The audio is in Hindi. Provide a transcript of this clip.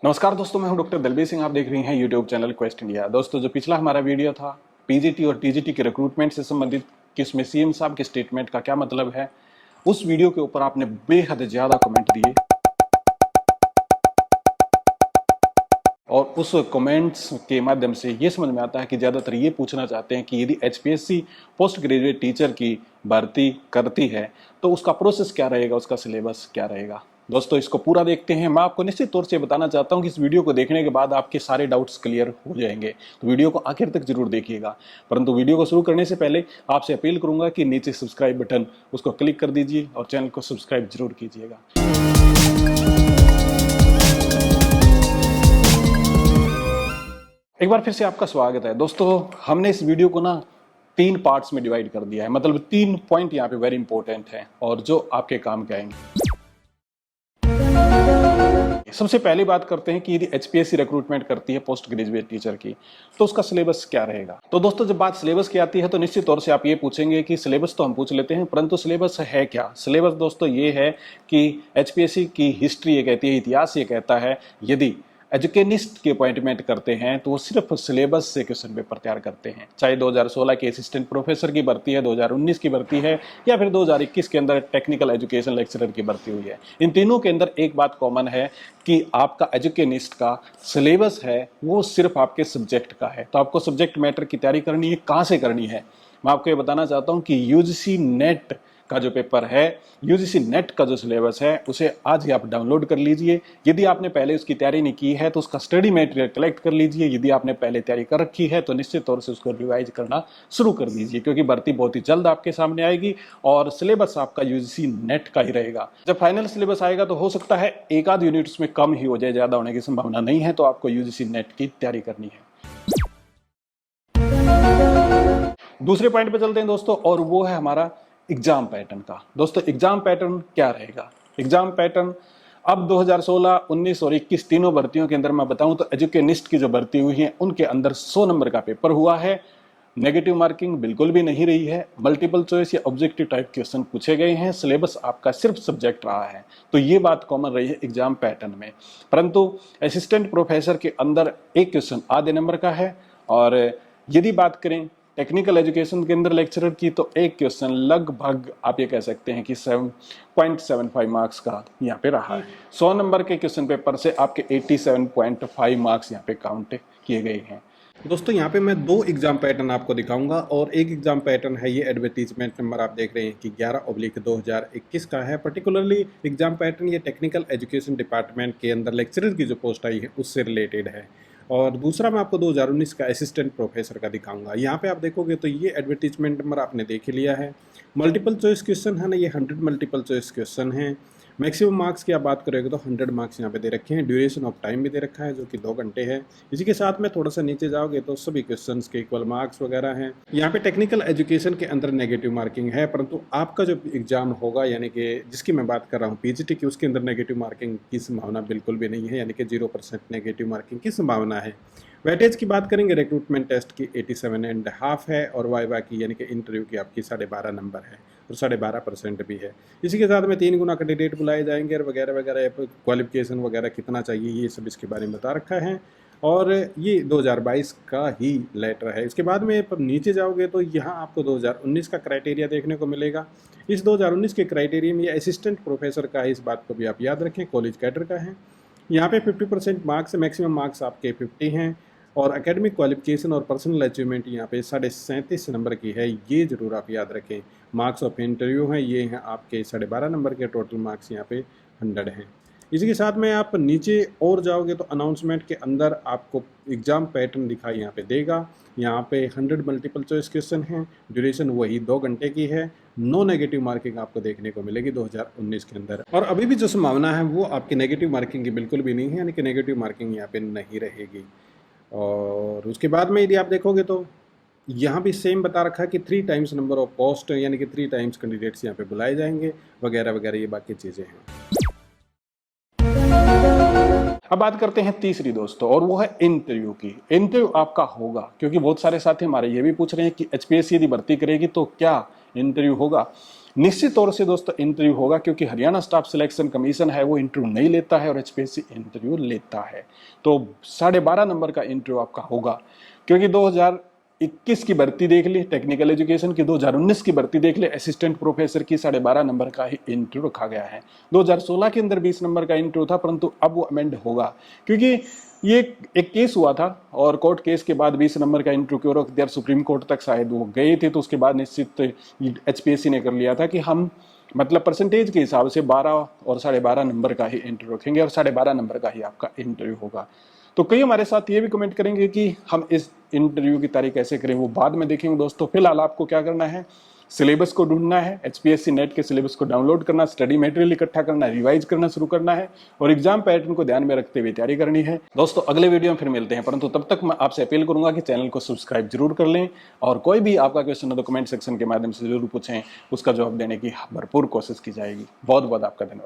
नमस्कार दोस्तों, मैं हूं डॉक्टर दलबीर सिंह। आप देख रहे हैं यूट्यूब चैनल क्वेस्ट इंडिया। दोस्तों, जो पिछला हमारा वीडियो था पीजीटी और टीजीटी के रिक्रूटमेंट से संबंधित कि उसमें सीएम साहब के स्टेटमेंट का क्या मतलब है, उस वीडियो के ऊपर आपने बेहद ज्यादा कमेंट दिए और उस कमेंट्स के माध्यम से ये समझ में आता है कि ज़्यादातर ये पूछना चाहते हैं कि यदि एचपीएससी पोस्ट ग्रेजुएट टीचर की भर्ती करती है तो उसका प्रोसेस क्या रहेगा, उसका सिलेबस क्या रहेगा। दोस्तों, इसको पूरा देखते हैं। मैं आपको निश्चित तौर से बताना चाहता हूं कि इस वीडियो को देखने के बाद आपके सारे डाउट्स क्लियर हो जाएंगे, तो वीडियो को आखिर तक जरूर देखिएगा। परंतु वीडियो को शुरू करने से पहले आपसे अपील करूंगा कि नीचे सब्सक्राइब बटन उसको क्लिक कर दीजिए और चैनल को सब्सक्राइब जरूर कीजिएगा। एक बार फिर से आपका स्वागत है। दोस्तों, हमने इस वीडियो को ना 3 पार्ट्स में डिवाइड कर दिया है, मतलब 3 पॉइंट यहाँ पे वेरी इंपॉर्टेंट हैं और जो आपके काम के आएंगे। सबसे पहले बात करते हैं कि यदि एचपीएससी रिक्रूटमेंट करती है पोस्ट ग्रेजुएट टीचर की तो उसका सिलेबस क्या रहेगा। तो दोस्तों, जब बात सिलेबस की आती है तो निश्चित तौर से आप ये पूछेंगे कि सिलेबस तो हम पूछ लेते हैं, परंतु सिलेबस है क्या। सिलेबस दोस्तों ये है कि एचपीएससी की हिस्ट्री ये कहती है, इतिहास ये कहता है, यदि एजुकेनिस्ट की अपॉइंटमेंट करते हैं तो वो सिर्फ सिलेबस से क्वेश्चन पेपर तैयार करते हैं। चाहे 2016 के असिस्टेंट प्रोफेसर की भर्ती है, 2019 की भर्ती है या फिर 2021 के अंदर टेक्निकल एजुकेशन लेक्चरर की भर्ती हुई है। इन तीनों के अंदर एक बात कॉमन है कि आपका एजुकेनिस्ट का सिलेबस है वो सिर्फ आपके सब्जेक्ट का है। तो आपको सब्जेक्ट मैटर की तैयारी करनी है। कहाँ से करनी है, मैं आपको ये बताना चाहता हूँ कि यूजीसी नेट का जो पेपर है, यूजीसी नेट का जो सिलेबस है, उसे आज ही आप डाउनलोड कर लीजिए। यदि आपने पहले उसकी तैयारी नहीं की है तो उसका स्टडी मटेरियल कलेक्ट कर लीजिए। यदि आपने पहले तैयारी कर रखी है तो निश्चित तौर से उसको रिवाइज करना शुरू कर दीजिए, क्योंकि भर्ती बहुत ही जल्द आपके सामने आएगी और सिलेबस आपका यूजीसी नेट का ही रहेगा। जब फाइनल सिलेबस आएगा तो हो सकता है एक आध यूनिट उसमें कम ही हो जाए, ज्यादा होने की संभावना नहीं है। तो आपको यूजीसी नेट की तैयारी करनी है। दूसरे पॉइंट पे चलते हैं दोस्तों, और वो है हमारा एग्जाम पैटर्न का। दोस्तों, एग्जाम पैटर्न क्या रहेगा। एग्जाम पैटर्न अब 2016, 19 और 21 तीनों भर्तियों के अंदर मैं बताऊं तो एजुकेनिस्ट की जो भर्ती हुई है उनके अंदर 100 नंबर का पेपर हुआ है। नेगेटिव मार्किंग बिल्कुल भी नहीं रही है। मल्टीपल चॉइस या ऑब्जेक्टिव टाइप क्वेश्चन पूछे गए हैं। सिलेबस आपका सिर्फ सब्जेक्ट रहा है। तो ये बात कॉमन रही है एग्जाम पैटर्न में। परंतु असिस्टेंट प्रोफेसर के अंदर एक क्वेश्चन आधे नंबर का है, और यदि बात करें टेक्निकल एजुकेशन के अंदर लेक्चरर की तो एक क्वेश्चन लगभग आप ये कह सकते हैं कि 7.75 मार्क्स का यहाँ पे रहा है। 100 नंबर के क्वेश्चन पेपर से आपके 87.5 मार्क्स यहाँ पे काउंट किए गए हैं। दोस्तों, यहाँ पे मैं 2 एग्जाम पैटर्न आपको दिखाऊंगा, और एक एग्जाम पैटर्न है ये एडवर्टीजमेंट नंबर आप देख रहे हैं कि 11/2021 का है। पर्टिकुलरली एग्जाम पैटर्न ये टेक्निकल एजुकेशन डिपार्टमेंट के अंदर लेक्चरर की जो पोस्ट आई है उससे रिलेटेड है। और दूसरा मैं आपको 2019 का असिस्टेंट प्रोफेसर का दिखाऊंगा। यहाँ पे आप देखोगे तो ये एडवर्टीजमेंट नंबर आपने देख ही लिया है। मल्टीपल चॉइस क्वेश्चन है ना, ये 100 मल्टीपल चॉइस क्वेश्चन हैं। मैक्सिमम मार्क्स की आप बात करोगे तो 100 मार्क्स यहाँ पे दे रखे हैं। ड्यूरेशन ऑफ टाइम भी दे रखा है जो कि 2 घंटे है। इसी के साथ में थोड़ा सा नीचे जाओगे तो सभी क्वेश्चंस के इक्वल मार्क्स वगैरह हैं। यहाँ पे टेक्निकल एजुकेशन के अंदर नेगेटिव मार्किंग है, परंतु आपका जो एग्जाम होगा यानी कि जिसकी मैं बात कर रहा हूँ पीजीटी की, उसके अंदर नेगेटिव मार्किंग की संभावना बिल्कुल भी नहीं है, यानी कि 0% नेगेटिव मार्किंग की संभावना है। वेटेज की बात करेंगे, रिक्रूटमेंट टेस्ट की 87.5 है और वाइवा की यानी कि इंटरव्यू की आपकी 12.5 नंबर है और 12.5% भी है। इसी के साथ में 3 गुना कैंडिडेट बुलाए जाएंगे और वगैरह वगैरह, क्वालिफिकेशन वगैरह कितना चाहिए ये सब इसके बारे में बता रखा है। और ये 2022 का ही लेटर है। इसके बाद में नीचे जाओगे तो यहाँ आपको 2019 का क्राइटेरिया देखने को मिलेगा। इस 2019 के क्राइटेरिया में ये असिस्टेंट प्रोफेसर का है, इस बात को भी आप याद रखें, कॉलेज कैडर का है। यहाँ पे 50% मार्क्स, मैक्सिमम मार्क्स आपके 50 हैं, और एकेडमिक क्वालिफिकेशन और पर्सनल अचीवमेंट यहाँ पे 37.5 नंबर की है, ये जरूर आप याद रखें। मार्क्स ऑफ इंटरव्यू हैं, ये हैं आपके 12.5 नंबर के। टोटल मार्क्स यहाँ पे 100 हैं। इसी के साथ में आप नीचे और जाओगे तो अनाउंसमेंट के अंदर आपको एग्जाम पैटर्न दिखाई यहाँ पे देगा। यहाँ पे 100 मल्टीपल चॉइस क्वेश्चन हैं, ड्यूरेशन वही 2 घंटे की है। नो नेगेटिव मार्किंग आपको देखने को मिलेगी 2019 के अंदर, और अभी भी जो संभावना है वो आपकी नेगेटिव मार्किंग की बिल्कुल भी नहीं है, यानी कि नेगेटिव मार्किंग यहाँ पे नहीं रहेगी। और उसके बाद में यदि आप देखोगे तो यहाँ भी सेम बता रखा है कि 3 टाइम्स नंबर ऑफ पोस्ट, यानी कि 3 टाइम्स कैंडिडेट्स यहाँ पे बुलाए जाएंगे वगैरह वगैरह, ये बाकी चीज़ें हैं। अब बात करते हैं तीसरी दोस्तों, और वो है इंटरव्यू की। इंटरव्यू आपका होगा, क्योंकि बहुत सारे साथी हमारे ये भी पूछ रहे हैं कि एचपीएससी यदि भर्ती करेगी तो क्या इंटरव्यू होगा। निश्चित तौर से दोस्तों इंटरव्यू होगा, क्योंकि हरियाणा स्टाफ सिलेक्शन कमीशन है वो इंटरव्यू नहीं लेता है और एचपीएससी इंटरव्यू लेता है। तो 12.5 नंबर का इंटरव्यू आपका होगा, क्योंकि 2021 की भर्ती देख ली टेक्निकल एजुकेशन की, 2019 की भर्ती देख ले असिस्टेंट प्रोफेसर की 12.5 नंबर का ही इंटरव्यू रखा गया है। 2016 के अंदर 20 नंबर का इंटरव्यू था, परंतु अब वो अमेंड होगा, क्योंकि ये एक केस हुआ था और कोर्ट केस के बाद 20 नंबर का इंटरव्यू क्यों रख दिया, सुप्रीम कोर्ट तक शायद वो गए थे, तो उसके बाद निश्चित एचपीएससी ने कर लिया था कि हम मतलब परसेंटेज के हिसाब से 12 और 12.5 नंबर का ही इंटरव्यू रखेंगे और 12.5 नंबर का ही आपका इंटरव्यू होगा। तो कई हमारे साथ ये भी कमेंट करेंगे कि हम इस इंटरव्यू की तारीख कैसे करें, वो बाद में देखेंगे दोस्तों। फिलहाल आपको क्या करना है, सिलेबस को ढूंढना है, एचपीएससी नेट के सिलेबस को डाउनलोड करना, स्टडी मटेरियल इकट्ठा करना, रिवाइज करना शुरू करना है और एग्जाम पैटर्न को ध्यान में रखते हुए तैयारी करनी है। दोस्तों अगले वीडियो में फिर मिलते हैं, परंतु तब तक मैं आपसे अपील करूंगा कि चैनल को सब्सक्राइब जरूर कर लें और कोई भी आपका क्वेश्चन है तो कमेंट सेक्शन के माध्यम से जरूर पूछें, उसका जवाब देने की भरपूर कोशिश की जाएगी। बहुत बहुत आपका धन्यवाद।